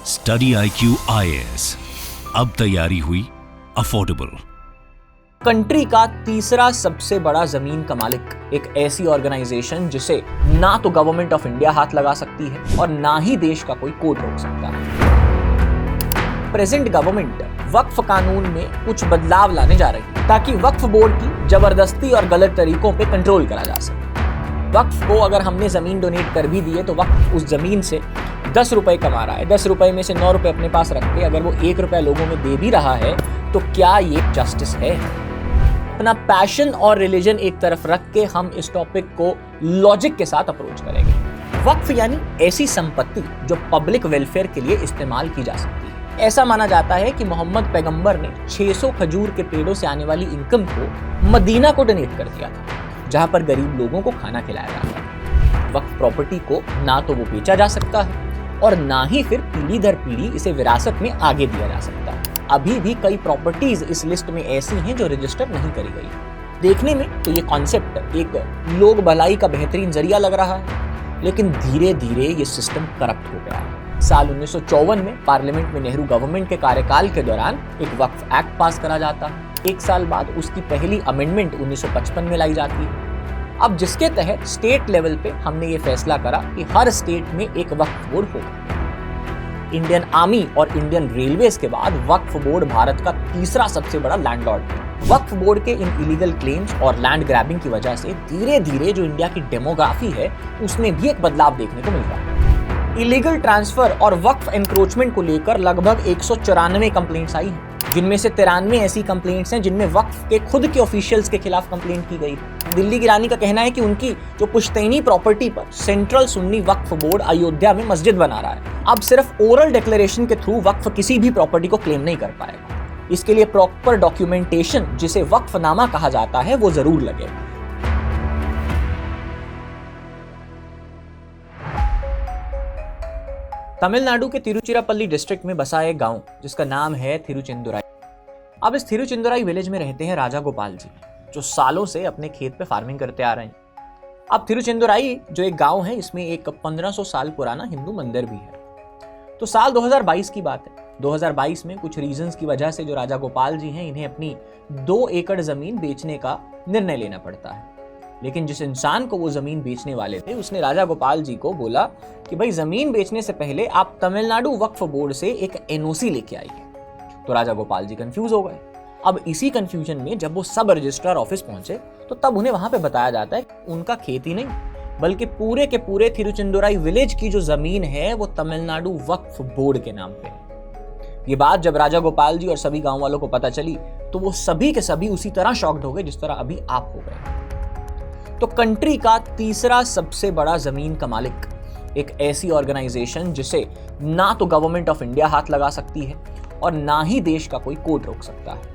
Study IQ IAS, अब तैयारी हुई अफोर्डेबल। कंट्री का तीसरा सबसे बड़ा जमीन का मालिक एक ऐसी ऑर्गेनाइजेशन जिसे ना तो गवर्नमेंट ऑफ इंडिया हाथ लगा सकती है और ना ही देश का कोई कोर्ट रोक सकता है। प्रेजेंट गवर्नमेंट वक्फ कानून में कुछ बदलाव लाने जा रही है ताकि वक्फ बोर्ड की जबरदस्ती और गलत तरीकों पे कंट्रोल करा जा सके। वक्फ को अगर हमने जमीन डोनेट कर भी दी है तो वक्फ उस जमीन से 10 रुपए कमा रहा है, 10 रुपए में से 9 रुपए अपने पास रख के अगर वो 1 रुपया लोगों में दे भी रहा है तो क्या ये जस्टिस है? अपना पैशन और रिलीजन एक तरफ रख के हम इस टॉपिक को लॉजिक के साथ अप्रोच करेंगे। वक्फ यानी ऐसी संपत्ति जो पब्लिक वेलफेयर के लिए इस्तेमाल की जा सकती है। ऐसा माना जाता है कि मोहम्मद पैगंबर ने 600 खजूर के पेड़ों से आने वाली इनकम को मदीना को डोनेट कर दिया था, जहां पर गरीब लोगों को खाना खिलाया जाता है। वक्फ प्रॉपर्टी को ना तो वो बेचा जा सकता है और ना ही फिर पीढ़ी दर पीढ़ी इसे विरासत में आगे दिया जा सकता है। अभी भी कई प्रॉपर्टीज इस लिस्ट में ऐसी हैं जो रजिस्टर नहीं करी गई। देखने में तो ये कॉन्सेप्ट एक लोक भलाई का बेहतरीन जरिया लग रहा है, लेकिन धीरे धीरे ये सिस्टम करप्ट हो गया है। साल 1954 में पार्लियामेंट में नेहरू गवर्नमेंट के कार्यकाल के दौरान एक वक्फ एक्ट पास करा जाता है। एक साल बाद उसकी पहली अमेंडमेंट 1955 में लाई जाती है। अब जिसके तहत स्टेट लेवल पे हमने ये फैसला करा कि हर स्टेट में एक वक्फ बोर्ड होगा। इंडियन आर्मी और इंडियन रेलवेज के बाद वक्फ बोर्ड भारत का तीसरा सबसे बड़ा लैंडलॉर्ड है। वक्फ बोर्ड के इन इलीगल क्लेम्स और लैंड ग्रैबिंग की वजह से धीरे धीरे जो इंडिया की डेमोग्राफी है उसमें भी एक बदलाव देखने को मिल रहा है। इलीगल ट्रांसफर और वक्फ एनक्रोचमेंट को लेकर लगभग 194 कंप्लेंट्स आई हैं, जिनमें से 93 ऐसी कंप्लेंट्स हैं जिनमें वक्फ के खुद के ऑफिशियल्स के खिलाफ कंप्लेंट की गई। दिल्ली की रानी का कहना है कि उनकी जो पुश्तैनी प्रॉपर्टी पर सेंट्रल सुन्नी वक्फ बोर्ड अयोध्या में मस्जिद बना रहा है। अब सिर्फ ओरल डिक्लेरेशन के थ्रू वक्फ किसी भी प्रॉपर्टी को क्लेम नहीं कर पाएगा। इसके लिए प्रॉपर डॉक्यूमेंटेशन, जिसे वक्फनामा कहा जाता है, वो जरूर लगेगा। तमिलनाडु के तिरुचिरापल्ली डिस्ट्रिक्ट में बसा एक गांव जिसका नाम है थिरुचेंदुराई। अब इस थिरुचेंदुराई विलेज में रहते हैं राजा गोपाल जी, जो सालों से अपने खेत पे फार्मिंग करते आ रहे हैं। अब थिरुचेंदुराई जो एक गांव है, इसमें एक 1500 साल पुराना हिंदू मंदिर भी है। तो साल 2022 की बात है। 2022 में कुछ रीजंस की वजह से जो राजा गोपाल जी हैं, इन्हें अपनी 2 एकड़ जमीन बेचने का निर्णय लेना पड़ता है। लेकिन जिस इंसान को वो जमीन बेचने वाले थे, उसने राजा गोपाल जी को बोला कि भाई जमीन बेचने से पहले आप तमिलनाडु वक्फ बोर्ड से एक NOC लेके आइए। तो राजा गोपाल जी कंफ्यूज हो गए। अब इसी कंफ्यूजन में जब वो सब रजिस्ट्रार ऑफिस पहुंचे तो तब उन्हें वहां पे बताया जाता है कि उनका खेत ही नहीं बल्कि पूरे के पूरे थिरुचेंदुराई विलेज की जो जमीन है वो तमिलनाडु वक्फ बोर्ड के नाम पे है। ये बात जब राजा गोपाल जी और सभी गांव वालों को पता चली तो वो सभी के सभी उसी तरह शॉक्ड हो गए जिस तरह अभी आप हो गए। तो कंट्री का तीसरा सबसे बड़ा जमीन का मालिक एक ऐसी ऑर्गेनाइजेशन जिसे ना तो गवर्नमेंट ऑफ इंडिया हाथ लगा सकती है और ना ही देश का कोई कोर्ट रोक सकता है।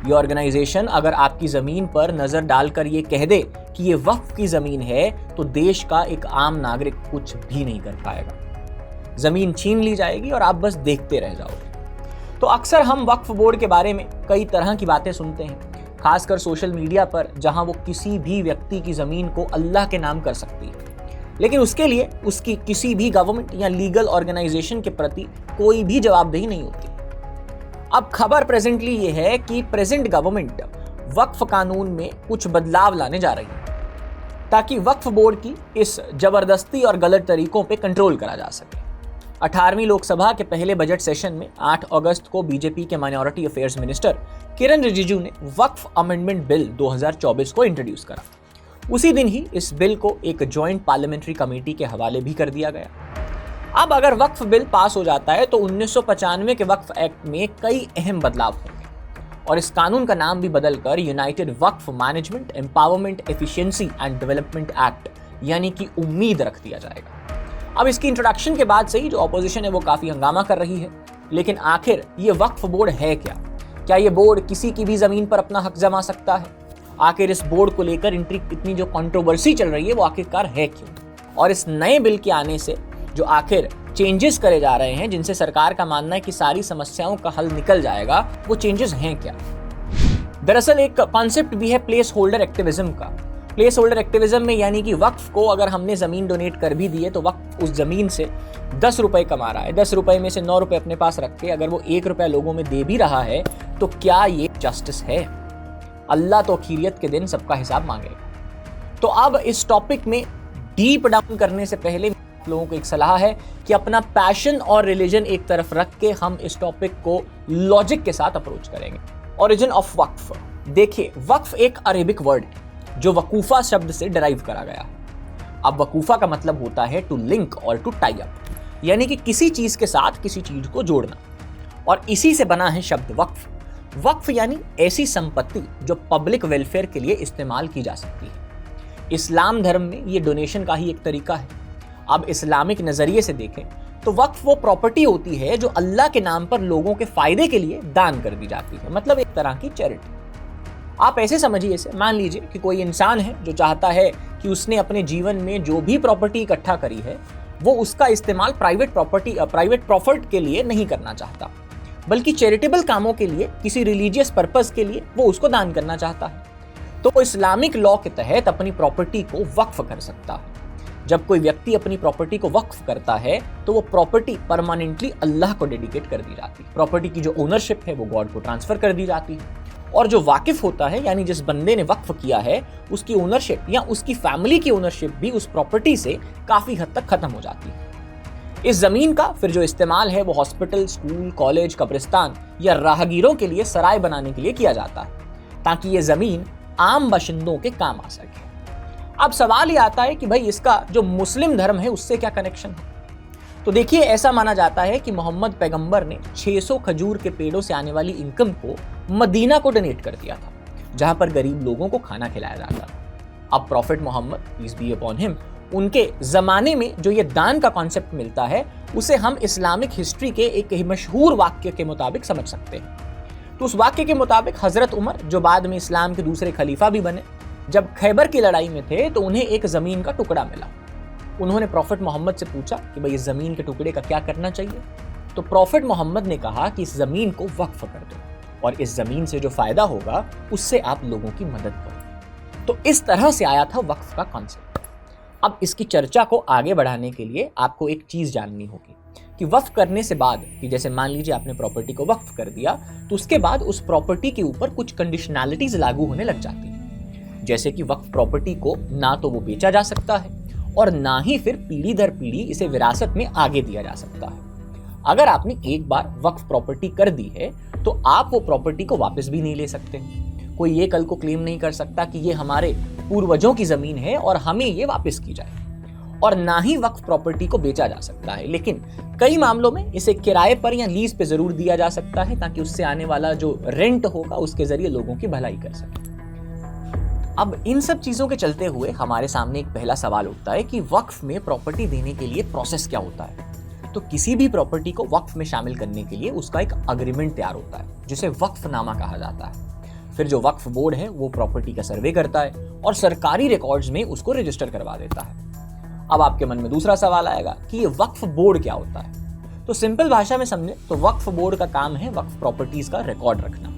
ये ऑर्गेनाइजेशन अगर आपकी जमीन पर नजर डालकर ये कह दे कि ये वक्फ की जमीन है तो देश का एक आम नागरिक कुछ भी नहीं कर पाएगा। जमीन छीन ली जाएगी और आप बस देखते रह जाओगे। तो अक्सर हम वक्फ बोर्ड के बारे में कई तरह की बातें सुनते हैं, खासकर सोशल मीडिया पर, जहां वो किसी भी व्यक्ति की जमीन को अल्लाह के नाम कर सकती है, लेकिन उसके लिए उसकी किसी भी गवर्नमेंट या लीगल ऑर्गेनाइजेशन के प्रति कोई भी जवाबदेही नहीं होती। अब खबर प्रेजेंटली ये है कि प्रेजेंट गवर्नमेंट वक्फ कानून में कुछ बदलाव लाने जा रही है ताकि वक्फ बोर्ड की इस जबरदस्ती और गलत तरीकों पे कंट्रोल करा जा सके। 18वीं लोकसभा के पहले बजट सेशन में 8 अगस्त को बीजेपी के माइनॉरिटी अफेयर्स मिनिस्टर किरण रिजिजू ने वक्फ अमेंडमेंट बिल 2024 को इंट्रोड्यूस करा। उसी दिन ही इस बिल को एक जॉइंट पार्लियामेंट्री कमेटी के हवाले भी कर दिया गया। अब अगर वक्फ बिल पास हो जाता है तो 1995 के वक्फ एक्ट में कई अहम बदलाव होंगे और इस कानून का नाम भी बदलकर United Waqf management empowerment efficiency and development act यानी कि उम्मीद रख दिया जाएगा। अब इसकी इंट्रोडक्शन के बाद से ही जो ऑपोजिशन है वो काफी हंगामा कर रही है, लेकिन आखिर ये वक्फ बोर्ड है क्या? क्या ये बोर्ड किसी की भी जमीन पर अपना हक जमा सकता है? आखिर इस बोर्ड को लेकर इतनी जो कंट्रोवर्सी चल रही है वो आखिरकार है क्यों? और इस नए बिल के आने से जो आखिर चेंजेस करे जा रहे हैं, जिनसे सरकार का मानना है कि सारी समस्याओं का हल निकल जाएगा, वो चेंजेस हैं क्या? दरअसल एक कॉन्सेप्ट भी है प्लेस होल्डर एक्टिविज्म का, प्लेस होल्डर एक्टिविज्म में यानी कि वक्फ को अगर हमने ज़मीन डोनेट कर भी दी है तो वक्फ उस ज़मीन से 10 रुपए कमा रहा है, 10 रुपए में से 9 रुपए अपने पास रख के अगर वो 1 रुपया लोगों में दे भी रहा है तो क्या ये जस्टिस है? अल्लाह तो आखिरियत के दिन सबका हिसाब मांगेगा। तो अब इस टॉपिक में डीप डाउन करने से पहले लोगों को एक सलाह है कि अपना पैशन और रिलीजन एक तरफ रख के हम इस टॉपिक को लॉजिक के साथ अप्रोच करेंगे। ओरिजिन ऑफ वक्फ। देखिए, वक्फ एक अरेबिक वर्ड है जो वकूफा शब्द से डिराइव करा गया। अब वकूफा का मतलब होता है टू लिंक और टू टाई अप, यानी कि किसी चीज के साथ किसी चीज को जोड़ना, और इसी से बना है शब्द वक्फ। वक्फ यानी ऐसी संपत्ति जो पब्लिक वेलफेयर के लिए इस्तेमाल की जा सकती है। इस्लाम धर्म में ये डोनेशन का ही एक तरीका है। अब इस्लामिक नजरिए से देखें तो वक्फ वो प्रॉपर्टी होती है जो अल्लाह के नाम पर लोगों के फायदे के लिए दान कर दी जाती है, मतलब एक तरह की चैरिटी। आप ऐसे समझिए इसे, मान लीजिए कि कोई इंसान है जो चाहता है कि उसने अपने जीवन में जो भी प्रॉपर्टी इकट्ठा करी है वो उसका इस्तेमाल प्राइवेट प्रॉफिट के लिए नहीं करना चाहता, बल्कि चैरिटेबल कामों के लिए, किसी रिलीजियस पर्पस के लिए वो उसको दान करना चाहता है, तो वो इस्लामिक लॉ के तहत अपनी प्रॉपर्टी को वक्फ कर सकता है। जब कोई व्यक्ति अपनी प्रॉपर्टी को वक्फ करता है तो वो प्रॉपर्टी परमानेंटली अल्लाह को डेडिकेट कर दी जाती है। प्रॉपर्टी की जो ओनरशिप है वो गॉड को ट्रांसफर कर दी जाती है, और जो वाकिफ होता है यानी जिस बंदे ने वक्फ किया है उसकी ओनरशिप या उसकी फैमिली की ओनरशिप भी उस प्रॉपर्टी से काफी हद तक खत्म हो जाती है। इस जमीन का फिर जो इस्तेमाल है वो हॉस्पिटल, स्कूल, कॉलेज, कब्रिस्तान या राहगीरों के लिए सराय बनाने के लिए किया जाता है ताकि ये जमीन आम बाशिंदों के काम आ सके। अब सवाल ये आता है कि भाई इसका जो मुस्लिम धर्म है उससे क्या कनेक्शन है? तो देखिए, ऐसा माना जाता है कि मोहम्मद पैगंबर ने 600 खजूर के पेड़ों से आने वाली इनकम को मदीना को डोनेट कर दिया था, जहां पर गरीब लोगों को खाना खिलाया जाता था। अब prophet Muhammad peace be upon him, उनके जमाने में जो ये दान का कॉन्सेप्ट मिलता है उसे हम इस्लामिक हिस्ट्री के एक मशहूर वाक्य के मुताबिक समझ सकते हैं। तो उस वाक्य के मुताबिक हजरत उमर, जो बाद में इस्लाम के दूसरे खलीफा भी बने, जब खैबर की लड़ाई में थे तो उन्हें एक जमीन का टुकड़ा मिला। उन्होंने प्रॉफिट मोहम्मद से पूछा कि भाई इस जमीन के टुकड़े का क्या करना चाहिए, तो प्रॉफिट मोहम्मद ने कहा कि इस जमीन को वक्फ कर दो और इस जमीन से जो फायदा होगा उससे आप लोगों की मदद करो। तो इस तरह से आया था वक्फ का कॉन्सेप्ट। अब इसकी चर्चा को आगे बढ़ाने के लिए आपको एक चीज जाननी होगी कि वक्फ करने से बाद, कि जैसे मान लीजिए आपने प्रॉपर्टी को वक्फ कर दिया तो उसके बाद उस प्रॉपर्टी के ऊपर कुछ कंडीशनैलिटीज लागू होने लग जाती है। जैसे कि वक्फ प्रॉपर्टी को ना तो वो बेचा जा सकता है और ना ही फिर पीढ़ी दर पीढ़ी इसे विरासत में आगे दिया जा सकता है। अगर आपने एक बार वक्फ प्रॉपर्टी कर दी है तो आप वो प्रॉपर्टी को वापस भी नहीं ले सकते। कोई ये कल को क्लेम नहीं कर सकता कि ये हमारे पूर्वजों की जमीन है और हमें ये वापस की जाए, और ना ही वक्फ प्रॉपर्टी को बेचा जा सकता है। लेकिन कई मामलों में इसे किराए पर या लीज पे जरूर दिया जा सकता है ताकि उससे आने वाला जो रेंट होगा उसके जरिए लोगों की भलाई कर सके। अब इन सब चीजों के चलते हुए हमारे सामने एक पहला सवाल उठता है कि वक्फ में प्रॉपर्टी देने के लिए प्रोसेस क्या होता है। तो किसी भी प्रॉपर्टी को वक्फ में शामिल करने के लिए उसका एक अग्रीमेंट तैयार होता है जिसे वक्फनामा कहा जाता है। फिर जो वक्फ बोर्ड है वो प्रॉपर्टी का सर्वे करता है और सरकारी रिकॉर्ड्स में उसको रजिस्टर करवा देता है। अब आपके मन में दूसरा सवाल आएगा कि ये वक्फ बोर्ड क्या होता है। तो सिंपल भाषा में समझे तो वक्फ बोर्ड का काम है वक्फ प्रॉपर्टीज का रिकॉर्ड रखना,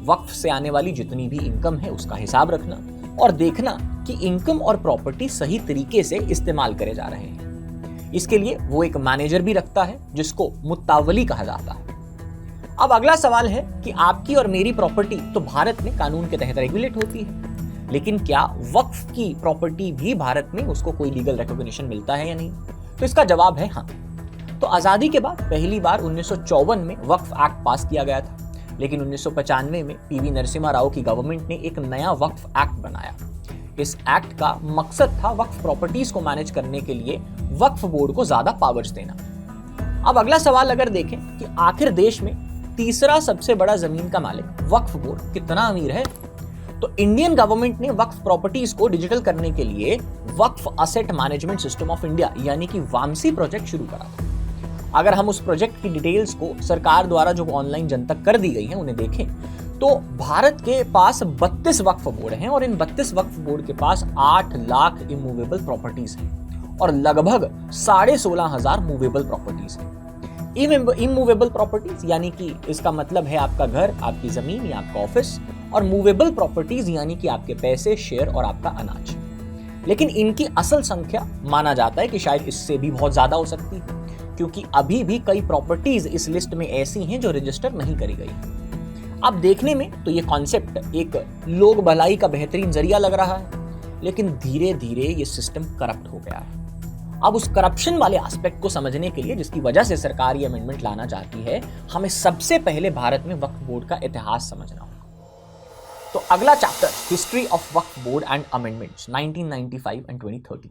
वक्फ से आने वाली जितनी भी इनकम है उसका हिसाब रखना और देखना कि इनकम और प्रॉपर्टी सही तरीके से इस्तेमाल करे जा रहे हैं। इसके लिए वो एक मैनेजर भी रखता है जिसको मुत्तावली कहा जाता है। अब अगला सवाल है कि आपकी और मेरी प्रॉपर्टी तो भारत में कानून के तहत रेगुलेट होती है, लेकिन क्या वक्फ की प्रॉपर्टी भी भारत में उसको कोई लीगल रिकॉग्निशन मिलता है या नहीं? तो इसका जवाब है हाँ। तो आजादी के बाद पहली बार 1954 में वक्फ एक्ट पास किया गया था, लेकिन 1995 में पीवी नरसिम्हा राव की गवर्नमेंट ने एक नया वक्फ एक्ट बनाया। इस एक्ट का मकसद था वक्फ प्रॉपर्टीज को मैनेज करने के लिए वक्फ बोर्ड को ज्यादा पावर्स देना। अब अगला सवाल अगर देखें कि आखिर देश में तीसरा सबसे बड़ा जमीन का मालिक वक्फ बोर्ड कितना अमीर है, तो इंडियन गवर्नमेंट ने वक्फ प्रॉपर्टीज को डिजिटल करने के लिए Waqf asset management system of India यानी कि वामसी प्रोजेक्ट शुरू करा था। अगर हम उस प्रोजेक्ट की डिटेल्स को सरकार द्वारा जो ऑनलाइन जनतक कर दी गई है उन्हें देखें तो भारत के पास 32 वक्फ बोर्ड हैं और इन 32 वक्फ बोर्ड के पास 8 लाख इमूवेबल प्रॉपर्टीज हैं और लगभग 16,500 मूवेबल प्रॉपर्टीज हैं। इमूवेबल प्रॉपर्टीज यानी कि इसका मतलब है आपका घर, आपकी जमीन या आपका ऑफिस, और मूवेबल प्रॉपर्टीज यानी कि आपके पैसे, शेयर और आपका अनाज। लेकिन इनकी असल संख्या माना जाता है कि शायद इससे भी बहुत ज्यादा हो सकती है, क्योंकि अभी भी कई प्रॉपर्टीज इस लिस्ट में ऐसी हैं जो रजिस्टर नहीं करी गई। अब देखने में तो ये कॉन्सेप्ट एक लोक भलाई का बेहतरीन जरिया लग रहा है, लेकिन धीरे धीरे ये सिस्टम करप्ट हो गया है। अब उस करप्शन वाले एस्पेक्ट को समझने के लिए, जिसकी वजह से सरकार ये अमेंडमेंट लाना चाहती है, हमें सबसे पहले भारत में वक्फ बोर्ड का इतिहास समझना होगा। तो अगला chapter, history of Waqf board and amendments 1995 and 2013।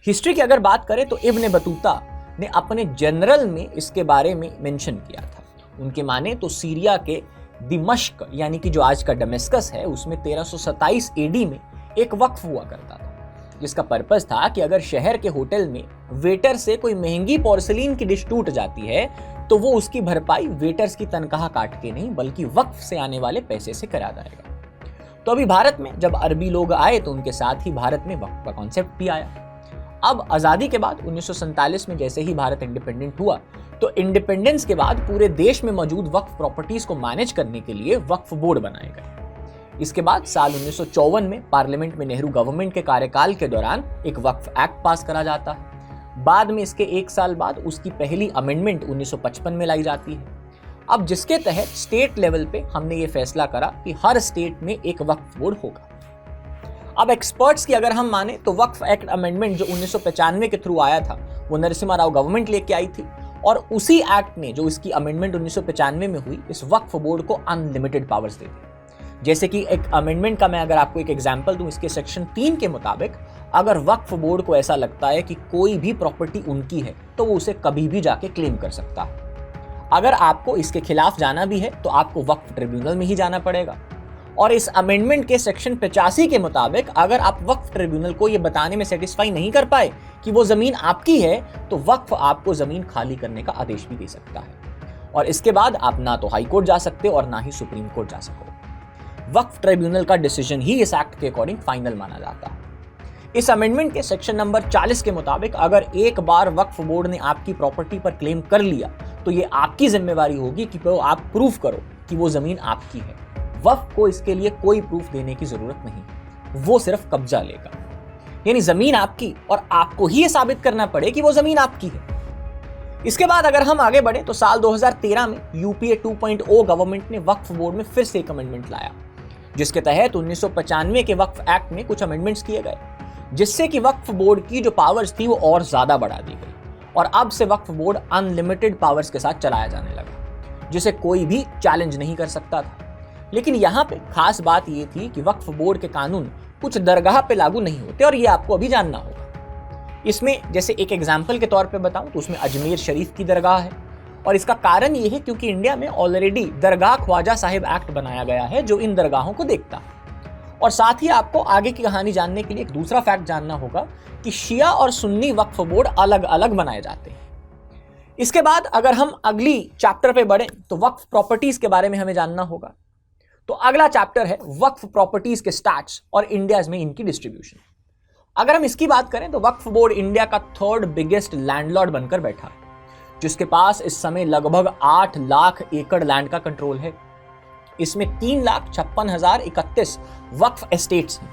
History की अगर बात करें तो इब्न बतूता ने अपने जनरल में इसके बारे में मेंशन किया था। उनके माने तो सीरिया के दिमश्क यानी कि जो आज का डमेस्कस है, उसमें 1327 एडी में एक वक्फ हुआ करता था, जिसका पर्पस था कि अगर शहर के होटल में वेटर से कोई महंगी पोर्सिलीन की डिश टूट जाती है तो वो उसकी भरपाई वेटर्स की तनख्वाह काट के नहीं बल्कि वक्फ से आने वाले पैसे से करा जाएगा। तो अभी भारत में जब अरबी लोग आए तो उनके साथ ही भारत में वक्फ का कॉन्सेप्ट भी आया। अब आजादी के बाद 1947 में जैसे ही भारत इंडिपेंडेंट हुआ, तो इंडिपेंडेंस के बाद पूरे देश में मौजूद वक्फ प्रॉपर्टीज को मैनेज करने के लिए वक्फ बोर्ड बनाए गए। इसके बाद साल 1954 में पार्लियामेंट में नेहरू गवर्नमेंट के कार्यकाल के दौरान एक वक्फ एक्ट पास करा जाता है। बाद में इसके एक साल बाद उसकी पहली अमेंडमेंट 1955 में लाई जाती है। अब जिसके तहत स्टेट लेवल पे हमने ये फैसला करा कि हर स्टेट में एक वक्फ बोर्ड होगा। अब एक्सपर्ट्स की अगर हम माने तो वक्फ एक्ट अमेंडमेंट जो 1995 के थ्रू आया था, वो नरसिम्हा राव गवर्नमेंट लेके आई थी, और उसी एक्ट ने जो इसकी अमेंडमेंट 1995 में हुई, इस वक्फ बोर्ड को अनलिमिटेड पावर्स दे दी। जैसे कि एक अमेंडमेंट का मैं अगर आपको एक एग्जांपल दूं, इसके सेक्शन 3 के मुताबिक अगर वक्फ बोर्ड को ऐसा लगता है कि कोई भी प्रॉपर्टी उनकी है तो वो उसे कभी भी जाके क्लेम कर सकता है। अगर आपको इसके खिलाफ जाना भी है तो आपको वक्फ ट्रिब्यूनल में ही जाना पड़ेगा। और इस अमेंडमेंट के सेक्शन 85 के मुताबिक अगर आप वक्फ ट्रिब्यूनल को ये बताने में सेटिस्फाई नहीं कर पाए कि वो जमीन आपकी है, तो वक्फ आपको जमीन खाली करने का आदेश भी दे सकता है। और इसके बाद आप ना तो हाई कोर्ट जा सकते और ना ही सुप्रीम कोर्ट जा सको। वक्फ ट्रिब्यूनल का डिसीजन ही इस एक्ट के अकॉर्डिंग फाइनल माना जाता है। इस अमेंडमेंट के सेक्शन नंबर 40 के मुताबिक अगर एक बार वक्फ बोर्ड ने आपकी प्रॉपर्टी पर क्लेम कर लिया तो ये आपकी जिम्मेवारी होगी कि आप प्रूफ करो कि वो जमीन आपकी है। वक्फ को इसके लिए कोई प्रूफ देने की जरूरत नहीं, वो सिर्फ कब्जा लेगा। यानी जमीन आपकी और आपको ही ये साबित करना पड़े कि वो जमीन आपकी है। इसके बाद अगर हम आगे बढ़े तो साल 2013 में यूपीए 2.0 गवर्नमेंट ने वक्फ बोर्ड में फिर से एक अमेंडमेंट लाया, जिसके तहत 1995 के वक्फ एक्ट में कुछ अमेंडमेंट्स किए गए, जिससे कि वक्फ बोर्ड की जो पावर्स थी वो और ज्यादा बढ़ा दी गई और अब से वक्फ बोर्ड अनलिमिटेड पावर्स के साथ चलाया जाने लगा, जिसे कोई भी चैलेंज नहीं कर सकता था। लेकिन यहाँ पे खास बात ये थी कि वक्फ बोर्ड के कानून कुछ दरगाह पे लागू नहीं होते, और ये आपको अभी जानना होगा। इसमें जैसे एक एग्जाम्पल के तौर पे बताऊं तो उसमें अजमेर शरीफ की दरगाह है, और इसका कारण ये है क्योंकि इंडिया में ऑलरेडी दरगाह ख्वाजा साहिब एक्ट बनाया गया है जो इन दरगाहों को देखता है। और साथ ही आपको आगे की कहानी जानने के लिए एक दूसरा फैक्ट जानना होगा कि शिया और सुन्नी वक्फ बोर्ड अलग अलग बनाए जाते हैं। इसके बाद अगर हम अगली चैप्टर पे बढ़े तो वक्फ प्रॉपर्टीज के बारे में हमें जानना होगा। तो अगला चैप्टर है वक्फ प्रॉपर्टीज के स्टैट्स और इंडिया में इनकी डिस्ट्रीब्यूशन। अगर हम इसकी बात करें तो वक्फ बोर्ड इंडिया का 3rd बिगेस्ट लैंडलॉर्ड बनकर बैठा है, जिसके पास इस समय लगभग 8 लाख एकड़ लैंड का कंट्रोल है। इसमें 3,56,031 वक्फ एस्टेट्स हैं,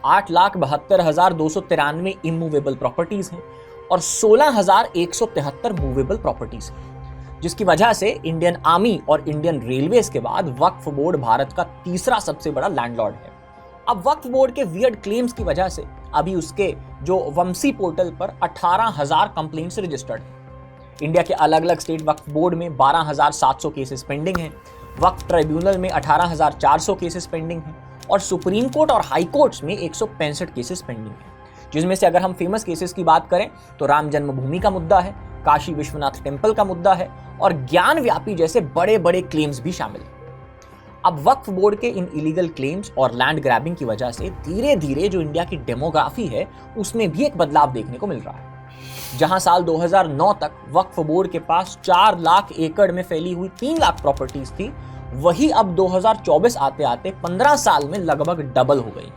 8,72,293 इमूवेबल प्रॉपर्टीज हैं और 16,173 मूवेबल प्रॉपर्टीज हैं, जिसकी वजह से इंडियन आर्मी और इंडियन रेलवेज के बाद वक्फ बोर्ड भारत का तीसरा सबसे बड़ा लैंडलॉर्ड है। अब वक्फ बोर्ड के वियर्ड क्लेम्स की वजह से अभी उसके जो वंसी पोर्टल पर 18,000 कंप्लेंट्स रजिस्टर्ड हैं। इंडिया के अलग अलग स्टेट वक्फ बोर्ड में 12,700 केसेस पेंडिंग हैं, वक्फ ट्रिब्यूनल में 18,400 केसेस पेंडिंग हैं और सुप्रीम कोर्ट और हाई कोर्ट्स में 165 केसेस पेंडिंग हैं, जिसमें से अगर हम फेमस केसेस की बात करें तो राम जन्मभूमि का मुद्दा है, काशी विश्वनाथ टेम्पल का मुद्दा है और ज्ञान व्यापी जैसे बड़े बड़े क्लेम्स भी शामिल हैं। अब वक्फ बोर्ड के इन इलीगल क्लेम्स और लैंड ग्रैबिंग की वजह से धीरे धीरे जो इंडिया की डेमोग्राफी है उसमें भी एक बदलाव देखने को मिल रहा है। जहां साल 2009 तक वक्फ बोर्ड के पास 4 लाख एकड़ में फैली हुई 3 लाख प्रॉपर्टीज थी, वही अब 2024 आते आते 15 साल में लगभग डबल हो गई।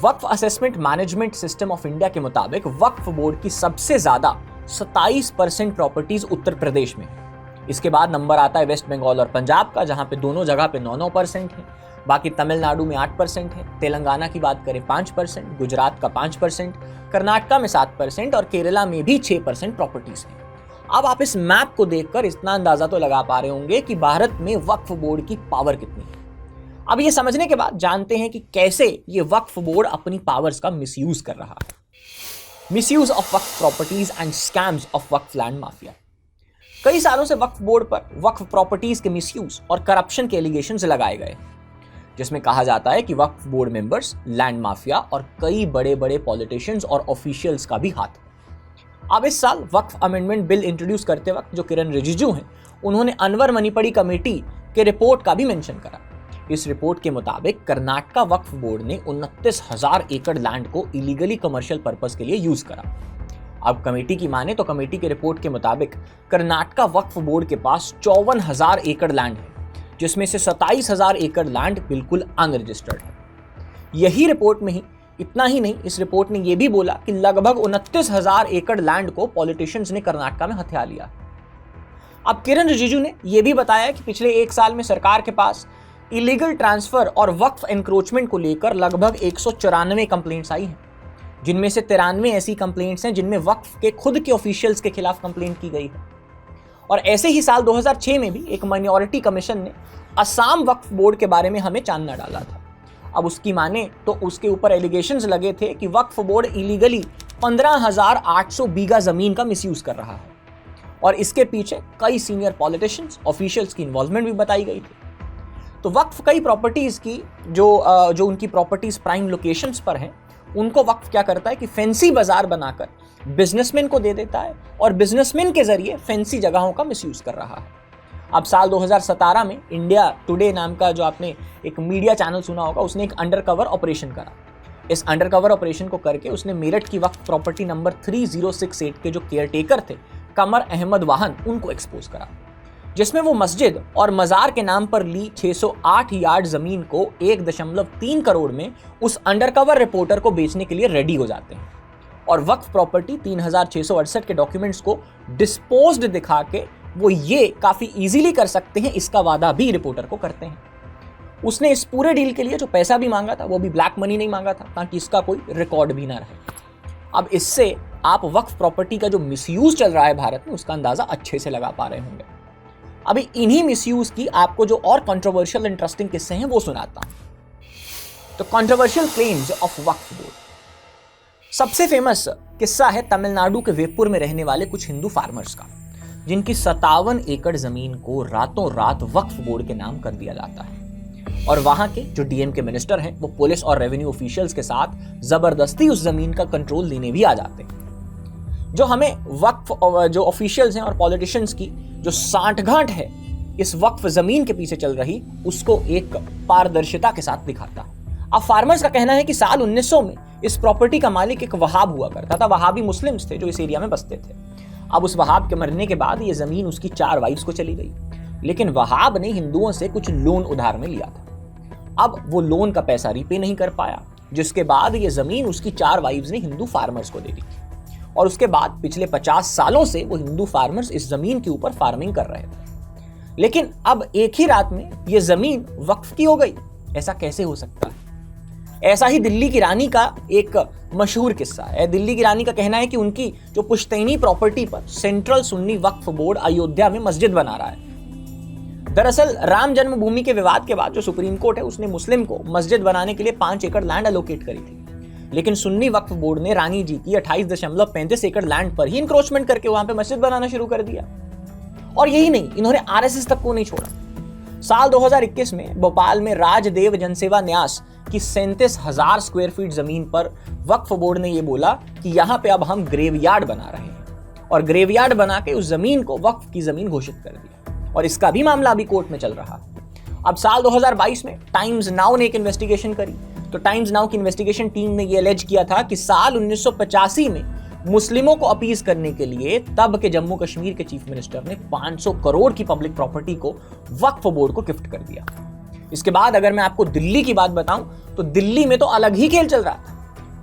Waqf assessment management system of India के मुताबिक वक्फ बोर्ड की सबसे ज्यादा 27% प्रॉपर्टीज उत्तर प्रदेश में। इसके बाद नंबर आता है वेस्ट बंगाल और पंजाब का, जहां पे दोनों जगह पे 9% है। बाकी तमिलनाडु में 8% है, तेलंगाना की बात करें 5%, गुजरात का 5%, कर्नाटका में 7% और केरला में भी 6% प्रॉपर्टीज है। अब आप इस मैप को देखकर इतना अंदाजा तो लगा पा रहे होंगे कि भारत में वक्फ बोर्ड की पावर कितनी है। अब ये समझने के बाद जानते हैं कि कैसे ये वक्फ बोर्ड अपनी पावर्स का मिसयूज कर रहा है। Misuse of Waqf properties and scams of Waqf land mafia. कई सालों से वक्फ बोर्ड पर वक्फ प्रॉपर्टीज के मिसयूज और करप्शन के एलिगेशंस लगाए गए, जिसमें कहा जाता है कि वक्फ बोर्ड मेंबर्स, लैंड माफिया और कई बड़े बड़े पॉलिटिशियंस और ऑफिशियल्स का भी हाथ है। अब इस साल वक्फ अमेंडमेंट बिल इंट्रोड्यूस करते वक्त जो किरण रिजिजू हैं, उन्होंने अनवर मणिपड़ी कमेटी के रिपोर्ट का भी मेंशन करा। इस रिपोर्ट के मुताबिक कर्नाटका वक्फ बोर्ड ने 29,000 एकड़ लैंड को इलीगली कमर्शियल पर्पस के लिए यूज करा। अब कमेटी की माने तो कमेटी के रिपोर्ट के मुताबिक कर्नाटका वक्फ बोर्ड के पास 54,000 एकड़ लैंड है, जिसमें से 27,000 एकड़ लैंड बिल्कुल अनरजिस्टर्ड है। यही रिपोर्ट में ही इतना ही नहीं, इस रिपोर्ट ने यह भी बोला कि लगभग 29,000 एकड़ लैंड को पॉलिटिशियंस ने कर्नाटका में हथिया लिया। अब किरण रिजिजू ने यह भी बताया कि पिछले 1 साल में सरकार के पास इलीगल ट्रांसफर और वक्फ एनक्रोचमेंट को लेकर लगभग 194 कंप्लेंट्स आई हैं, जिनमें से 93 ऐसी कंप्लेंट्स हैं जिनमें वक्फ के खुद के ऑफिशियल्स के खिलाफ कंप्लेंट की गई है। और ऐसे ही साल 2006 में भी एक माइनॉरिटी कमीशन ने असम वक्फ बोर्ड के बारे में हमें चांदना डाला था। अब उसकी माने तो उसके ऊपर एलिगेशंस लगे थे कि वक्फ बोर्ड इलीगली 15,800 बीघा जमीन का मिसयूज कर रहा है और इसके पीछे कई सीनियर पॉलिटिशियंस, ऑफिशियल्स की इन्वॉल्वमेंट भी बताई गई थी। तो वक्फ कई प्रॉपर्टीज की जो उनकी प्रॉपर्टीज प्राइम लोकेशंस पर हैं, उनको वक्फ क्या करता है कि फैंसी बाजार बनाकर बिजनेसमैन को दे देता है और बिजनेसमैन के जरिए फैंसी जगहों का मिसयूज कर रहा है। अब साल 2017 में इंडिया टुडे नाम का जो आपने एक मीडिया चैनल सुना होगा, उसने एक अंडरकवर ऑपरेशन करा। इस अंडरकवर ऑपरेशन को करके उसने मेरठ की वक्फ प्रॉपर्टी नंबर 3068 के जो केयरटेकर थे कमर अहमद वाहन, उनको एक्सपोज करा, जिसमें वो मस्जिद और मजार के नाम पर ली 608 यार्ड जमीन को 1.3 करोड़ में उस अंडरकवर रिपोर्टर को बेचने के लिए रेडी हो जाते हैं और वक्फ प्रॉपर्टी 3668 के डॉक्यूमेंट्स को डिस्पोज्ड दिखा के वो ये काफी इजीली कर सकते हैं, इसका वादा भी रिपोर्टर को करते हैं। उसने इस पूरे डील के लिए जो पैसा भी मांगा था वो भी ब्लैक मनी नहीं मांगा था, ताकि इसका कोई रिकॉर्ड भी ना रहे। अब इससे आप वक्फ प्रॉपर्टी का जो मिसयूज चल रहा है भारत में, उसका अंदाजा अच्छे से लगा पा रहे होंगे। अभी इन्हीं मिसयूज की आपको जो और कंट्रोवर्शियल इंटरेस्टिंग किस्से हैं वो सुनाता हूं। तो controversial claims of Waqf board. सबसे फेमस किस्सा है तमिलनाडु के वेप्पुर में रहने वाले कुछ हिंदू फार्मर्स का, जिनकी 57 एकड़ जमीन को रातों रात वक्फ बोर्ड के नाम कर दिया जाता है और वहां के जो डीएम के मिनिस्टर हैं, वो पुलिस और रेवेन्यू ऑफिशियल्स के साथ जबरदस्ती उस जमीन का कंट्रोल लेने भी आ जाते हैं। जो हमें वक्फ जो ऑफिशियल्स हैं और पॉलिटिशियंस की जो सांठगांठ है इस वक्फ जमीन के पीछे चल रही, उसको एक पारदर्शिता के साथ दिखाता। अब फार्मर्स का कहना है कि साल 1900 में इस प्रॉपर्टी का मालिक एक वहाब हुआ करता था। वहाबी मुस्लिम्स थे जो इस एरिया में बसते थे। अब उस वहाब के मरने के बाद ये जमीन उसकी 4 वाइफ्स को चली गई, लेकिन वहाब ने हिंदुओं से कुछ लोन उधार में लिया था। अब वो लोन का पैसा रीपे नहीं कर पाया, जिसके बाद ये जमीन उसकी 4 वाइफ्स ने हिंदू फार्मर्स को दे दी और उसके बाद पिछले 50 सालों से वो हिंदू फार्मर्स इस जमीन के ऊपर फार्मिंग कर रहे थे। लेकिन अब एक ही रात में ये जमीन वक्फ की हो गई। ऐसा कैसे हो सकता है? ऐसा ही दिल्ली की रानी का एक मशहूर किस्सा है। दिल्ली की रानी का कहना है कि उनकी जो पुश्तैनी प्रॉपर्टी पर सेंट्रल सुन्नी वक्फ बोर्ड अयोध्या में मस्जिद बना रहा है। दरअसल राम जन्मभूमि के विवाद के बाद जो सुप्रीम कोर्ट है, उसने मुस्लिम को मस्जिद बनाने के लिए 5 एकड़ लैंड अलोकेट करी थी, लेकिन सुन्नी वक्फ बोर्ड ने रानी जी की 28.35 एकड़ लैंड पर ही इंक्रोचमेंट करके वहां पे मस्जिद बनाना शुरू कर दिया। और यही नहीं, इन्होंने आरएसएस तक को नहीं छोड़ा। साल 2021 में भोपाल में राजदेव जनसेवा न्यास की 37,000 स्क्वायर फीट जमीन पर वक्फ बोर्ड ने यह बोला कि यहां पे अब हम ग्रेवयार्ड बना रहे हैं और ग्रेवयार्ड बना के उस जमीन को वक्फ की जमीन घोषित कर दिया और इसका भी मामला अभी कोर्ट में चल रहा है। अब साल 2022 में टाइम्स नाउ ने एक इन्वेस्टिगेशन करी। तो टाइम्स नाउ की इन्वेस्टिगेशन टीम ने यह एलेज किया था कि साल 1985 में मुस्लिमों को अपीज करने के लिए तब के जम्मू कश्मीर के चीफ मिनिस्टर ने 500 करोड़ की पब्लिक प्रॉपर्टी को वक्फ बोर्ड को गिफ्ट कर दिया। इसके बाद अगर मैं आपको दिल्ली की बात बताऊं तो दिल्ली में तो अलग ही खेल चल रहा था।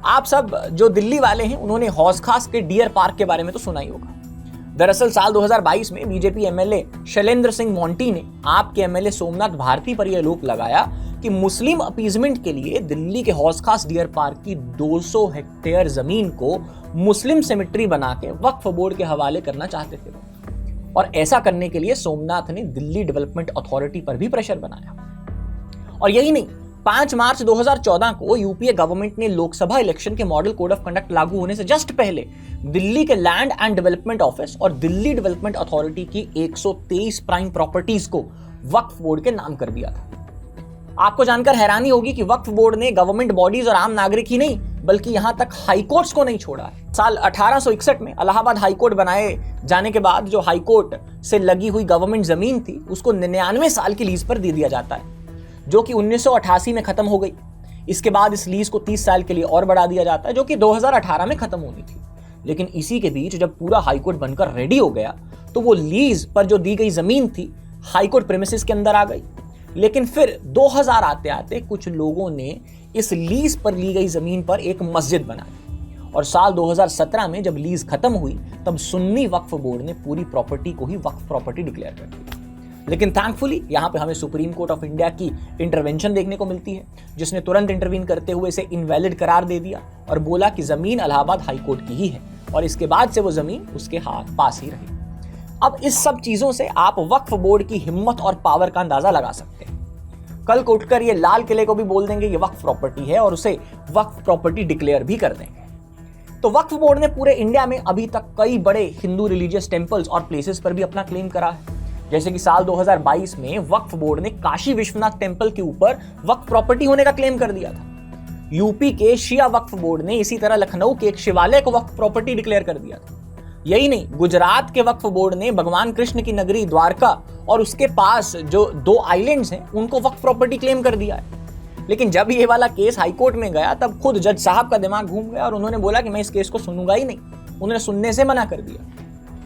आप सब जो दिल्ली वाले हैं उन्होंने हौस खास के डियर पार्क के बारे में तो सुना ही होगा। दरअसल साल 2022 में BJP MLA Shailendra Singh Monty ने आपके एमएलए सोमनाथ भारती पर यह आरोप लगाया कि मुस्लिम अपीजमेंट के लिए दिल्ली के हौस खास डियर पार्क की 200 हेक्टेयर जमीन को मुस्लिम सेमेट्री बना के वक्फ बोर्ड के हवाले करना चाहते थे। और ऐसा करने के लिए सोमनाथ ने दिल्ली डेवलपमेंट अथॉरिटी पर भी प्रेशर बनाया। और यही नहीं, 5 मार्च 2014 को यूपीए गवर्नमेंट ने लोकसभा इलेक्शन के मॉडल कोड ऑफ कंडक्ट लागू होने से जस्ट पहले दिल्ली के लैंड एंड डेवलपमेंट ऑफिस और दिल्ली डेवलपमेंट अथॉरिटी की 123 प्राइम प्रॉपर्टीज को वक्फ बोर्ड के नाम कर दिया था। आपको जानकर हैरानी होगी कि वक्फ बोर्ड ने गवर्नमेंट बॉडीज और आम नागरिक ही नहीं बल्कि यहां तक हाईकोर्ट्स को नहीं छोड़ा है। साल 1861 में इलाहाबाद हाईकोर्ट बनाए जाने के बाद जो हाईकोर्ट से लगी हुई गवर्नमेंट जमीन थी उसको 99 साल की लीज पर दे दिया जाता है, जो कि 1988 में खत्म हो गई। इसके बाद इस लीज को 30 साल के लिए और बढ़ा दिया जाता है, जो कि 2018 में खत्म होनी थी। लेकिन इसी के बीच जब पूरा हाईकोर्ट बनकर रेडी हो गया तो वो लीज पर जो दी गई जमीन थी हाईकोर्ट प्रेमिसेस के अंदर आ गई। लेकिन फिर 2000 आते आते कुछ लोगों ने इस लीज पर ली गई जमीन पर एक मस्जिद बना दी और साल 2017 में जब लीज खत्म हुई तब सुन्नी वक्फ बोर्ड ने पूरी प्रॉपर्टी को ही वक्फ प्रॉपर्टी डिक्लेयर कर दिया। लेकिन थैंकफुली यहाँ पे हमें सुप्रीम कोर्ट ऑफ इंडिया की इंटरवेंशन देखने को मिलती है, जिसने तुरंत इंटरवीन करते हुए इसे इनवैलिड करार दे दिया और बोला कि जमीन इलाहाबाद हाईकोर्ट की ही है और इसके बाद से वो जमीन उसके हाथ पास ही रही। अब इस सब चीजों से आप वक्फ बोर्ड की हिम्मत और पावर का अंदाजा लगा सकते हैं। कल को उठकर ये लाल किले को भी बोल देंगे ये वक्फ प्रॉपर्टी है और उसे वक्फ प्रॉपर्टी डिक्लेयर भी कर देंगे। तो वक्फ बोर्ड ने पूरे इंडिया में अभी तक कई बड़े हिंदू रिलीजियस टेंपल्स और प्लेसेस पर भी अपना क्लेम करा है। जैसे कि साल 2022 में वक्फ बोर्ड ने काशी विश्वनाथ टेंपल के ऊपर वक्फ प्रॉपर्टी होने का क्लेम कर दिया था। यूपी के शिया वक्फ बोर्ड ने इसी तरह लखनऊ के एक शिवालय को वक्फ प्रॉपर्टी डिक्लेयर कर दिया था। यही नहीं, गुजरात के वक्फ बोर्ड ने भगवान कृष्ण की नगरी द्वारका और उसके पास जो 2 आइलैंड्स हैं उनको वक्फ प्रॉपर्टी क्लेम कर दिया है। लेकिन जब ये वाला केस हाईकोर्ट में गया तब खुद जज साहब का दिमाग घूम गया और उन्होंने बोला कि मैं इस केस को सुनूंगा ही नहीं। उन्होंने सुनने से मना कर दिया।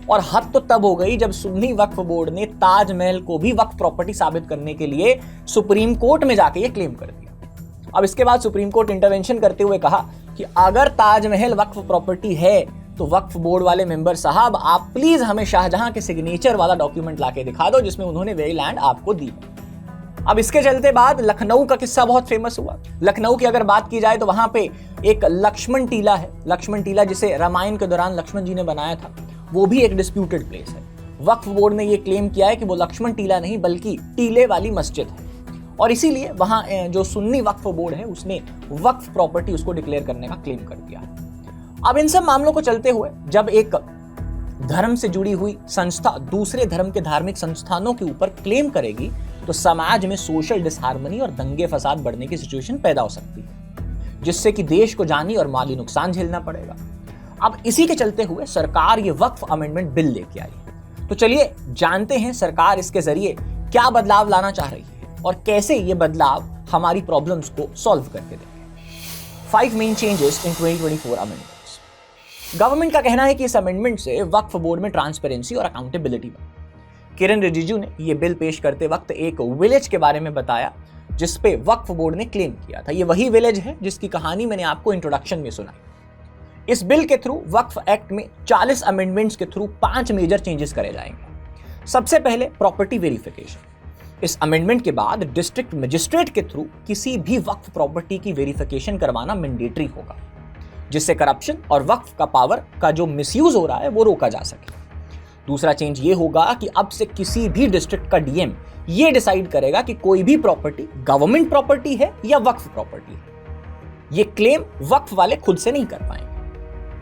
और हद तो तब हो गई जब सुन्नी वक्फ बोर्ड ने ताजमहल को भी वक्फ प्रॉपर्टी साबित करने के लिए सुप्रीम कोर्ट में जाके ये क्लेम कर दिया। अब इसके बाद सुप्रीम कोर्ट इंटरवेंशन करते हुए कहा कि अगर ताजमहल वक्फ प्रॉपर्टी है तो वक्फ बोर्ड वाले मेंबर साहब आप प्लीज हमें शाहजहां के सिग्नेचर वाला डॉक्यूमेंट लाके दिखा दो जिसमें उन्होंने वे लैंड आपको दी। अब इसके चलते बाद लखनऊ का किस्सा बहुत फेमस हुआ। लखनऊ की अगर बात की जाए तो वहां पे एक लक्ष्मण टीला है। लक्ष्मण टीला जिसे रामायण के दौरान लक्ष्मण जी ने बनाया था, वो भी एक डिस्प्यूटेड प्लेस है। वक्फ बोर्ड ने यह क्लेम किया है कि वो लक्ष्मण टीला नहीं बल्कि टीले वाली मस्जिद है और इसीलिए वहां जो सुन्नी वक्फ बोर्ड है उसने वक्फ प्रॉपर्टी उसको डिक्लेयर करने का क्लेम कर दिया। अब इन सब मामलों को चलते हुए जब एक धर्म से जुड़ी हुई संस्था दूसरे धर्म के धार्मिक संस्थानों के ऊपर क्लेम करेगी तो समाज में सोशल डिसहार्मनी और दंगे फसाद बढ़ने की सिचुएशन पैदा हो सकती है, जिससे कि देश को जानी और माली नुकसान झेलना पड़ेगा। अब इसी के चलते हुए सरकार ये वक्फ अमेंडमेंट बिल लेके आई। तो चलिए जानते हैं सरकार इसके जरिए क्या बदलाव लाना चाह रही है और कैसे ये बदलाव हमारी प्रॉब्लम्स को सॉल्व करके देंगे। 5 main changes in 2024 amendments. Government का कहना है कि इस अमेंडमेंट से वक्फ बोर्ड में ट्रांसपेरेंसी और अकाउंटेबिलिटी बढ़ी। किरण रिजिजू ने यह बिल पेश करते वक्त एक विलेज के बारे में बताया जिस पे वक्फ बोर्ड ने क्लेम किया था। ये वही विलेज है जिसकी कहानी मैंने आपको इंट्रोडक्शन में सुनाई। इस बिल के थ्रू वक्फ एक्ट में 40 अमेंडमेंट्स के थ्रू 5 मेजर चेंजेस करे जाएंगे। सबसे पहले प्रॉपर्टी वेरिफिकेशन। इस अमेंडमेंट के बाद डिस्ट्रिक्ट मजिस्ट्रेट के थ्रू किसी भी वक्फ प्रॉपर्टी की वेरिफिकेशन करवाना मैंडेटरी होगा, जिससे करप्शन और वक्फ का पावर का जो मिसयूज हो रहा है वो रोका जा सके। दूसरा चेंज ये होगा कि अब से किसी भी डिस्ट्रिक्ट का डीएम ये डिसाइड करेगा कि कोई भी प्रॉपर्टी गवर्नमेंट प्रॉपर्टी है या वक्फ प्रॉपर्टी है। ये क्लेम वक्फ वाले खुद से नहीं कर पाएंगे।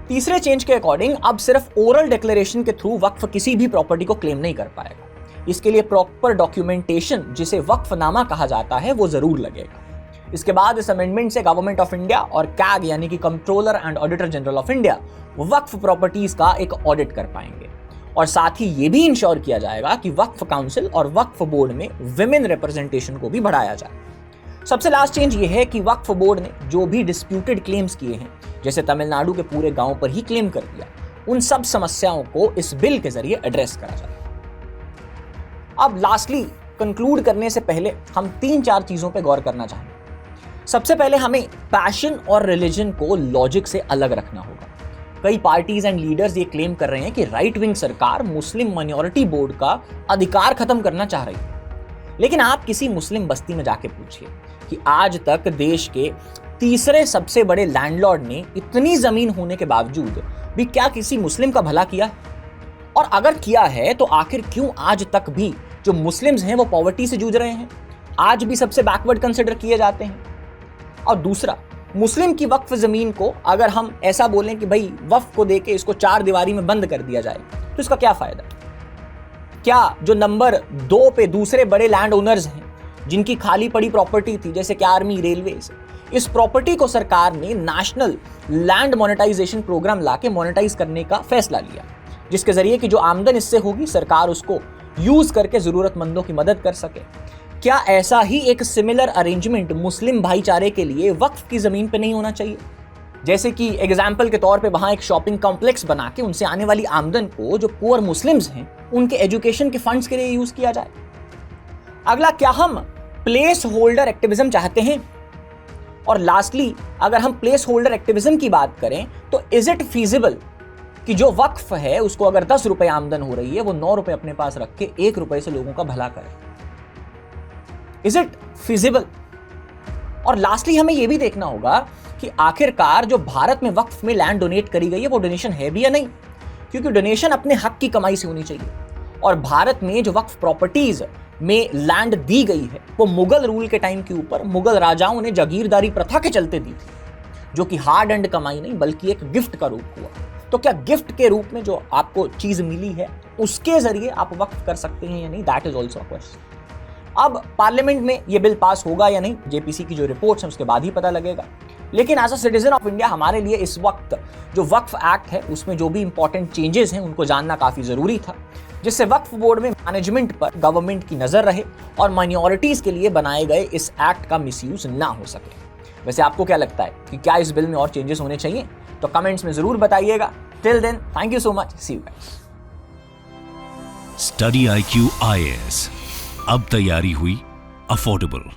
तीसरे चेंज के अकॉर्डिंग अब सिर्फ ओरल डिक्लेरेशन के थ्रू वक्फ किसी भी प्रॉपर्टी को क्लेम नहीं कर पाएगा। इसके लिए प्रॉपर डॉक्यूमेंटेशन जिसे वक्फनामा कहा जाता है वो जरूर लगेगा। इसके बाद इस अमेंडमेंट से गवर्नमेंट ऑफ इंडिया और कैग यानी कि controller and auditor general of India Waqf properties का एक ऑडिट कर पाएंगे और साथ ही ये भी इंश्योर किया जाएगा कि वक्फ काउंसिल और वक्फ बोर्ड में विमेन रिप्रेजेंटेशन को भी बढ़ाया जाए। सबसे लास्ट चेंज ये है कि वक्फ बोर्ड ने जो भी डिस्प्यूटेड क्लेम्स किए हैं, जैसे तमिलनाडु के पूरे गांव पर ही क्लेम कर दिया, उन सब समस्याओं को इस बिल के जरिए एड्रेस करा जाए। अब लास्टली कंक्लूड करने से पहले हम 3-4 चीजों पर गौर करना चाहेंगे। सबसे पहले हमें पैशन और रिलीजन को लॉजिक से अलग रखना होगा। कई पार्टीज एंड लीडर्स ये क्लेम कर रहे हैं कि राइट विंग सरकार मुस्लिम माइनॉरिटी बोर्ड का अधिकार खत्म करना चाह रही है। लेकिन आप किसी मुस्लिम बस्ती में जाके पूछिए कि आज तक देश के तीसरे सबसे बड़े लैंडलॉर्ड ने इतनी जमीन होने के बावजूद भी क्या किसी मुस्लिम का भला किया? और अगर किया है तो आखिर क्यों आज तक भी जो मुस्लिम्स हैं वो पॉवर्टी से जूझ रहे हैं, आज भी सबसे बैकवर्ड कंसिडर किए जाते हैं? और दूसरा, मुस्लिम की वक्फ जमीन को अगर हम ऐसा बोलें कि भाई वक्फ को देके इसको चार दीवारी में बंद कर दिया जाए तो इसका क्या फायदा? क्या जो नंबर 2 पे दूसरे बड़े लैंड ओनर्स हैं जिनकी खाली पड़ी प्रॉपर्टी थी, जैसे कि आर्मी, रेलवेज, इस प्रॉपर्टी को सरकार ने नेशनल लैंड मोनेटाइजेशन प्रोग्राम लाके मोनेटाइज करने का फैसला लिया, जिसके जरिए कि जो आमदन इससे होगी सरकार उसको यूज करके जरूरतमंदों की मदद कर सके। क्या ऐसा ही एक सिमिलर अरेंजमेंट मुस्लिम भाईचारे के लिए वक्फ की जमीन पे नहीं होना चाहिए? जैसे कि एग्जाम्पल के तौर पे वहां एक शॉपिंग कॉम्प्लेक्स बना के उनसे आने वाली आमदन को जो पुअर मुस्लिम्स हैं उनके एजुकेशन के फंड्स के लिए यूज किया जाए। अगला, क्या हम प्लेस होल्डर एक्टिविज्म चाहते हैं? और लास्टली, अगर हम प्लेस होल्डर एक्टिविज्म की बात करें तो इज इट फीजिबल कि जो वक्फ है उसको अगर 10 रुपए आमदन हो रही है वो 9 रुपए अपने पास रख के 1 रुपए से लोगों का भला करे? Is it feasible? और लास्टली हमें यह भी देखना होगा कि आखिरकार जो भारत में वक्फ में लैंड डोनेट करी गई है वो डोनेशन है भी या नहीं, क्योंकि डोनेशन अपने हक की कमाई से होनी चाहिए। और भारत में जो वक्फ प्रॉपर्टीज में लैंड दी गई है वो मुगल रूल के टाइम के ऊपर मुगल राजाओं ने जागीरदारी प्रथा के चलते दी थी, जो कि हार्ड एंड कमाई नहीं बल्कि एक गिफ्ट का रूप हुआ। तो क्या गिफ्ट के रूप में जो आपको चीज मिली है उसके जरिए आप वक्फ कर सकते हैं या नहीं? That is also a question. अब पार्लियामेंट में ये बिल पास होगा या नहीं, जेपीसी की जो रिपोर्ट्स हैं उसके बाद ही पता लगेगा। लेकिन as a citizen of India हमारे लिए इस वक्त जो वक्फ एक्ट है उसमें जो भी इंपॉर्टेंट चेंजेस हैं उनको जानना काफी जरूरी था, जिससे वक्फ बोर्ड में मैनेजमेंट पर गवर्नमेंट की नजर रहे और माइनॉरिटीज के लिए बनाए गए इस एक्ट का मिसयूज ना हो सके। वैसे आपको क्या लगता है कि क्या इस बिल में और चेंजेस होने चाहिए? तो कमेंट्स में जरूर बताइएगा। Till then, thank you so much, see you guys. Study IQ IAS, अब तैयारी हुई अफोर्डेबल।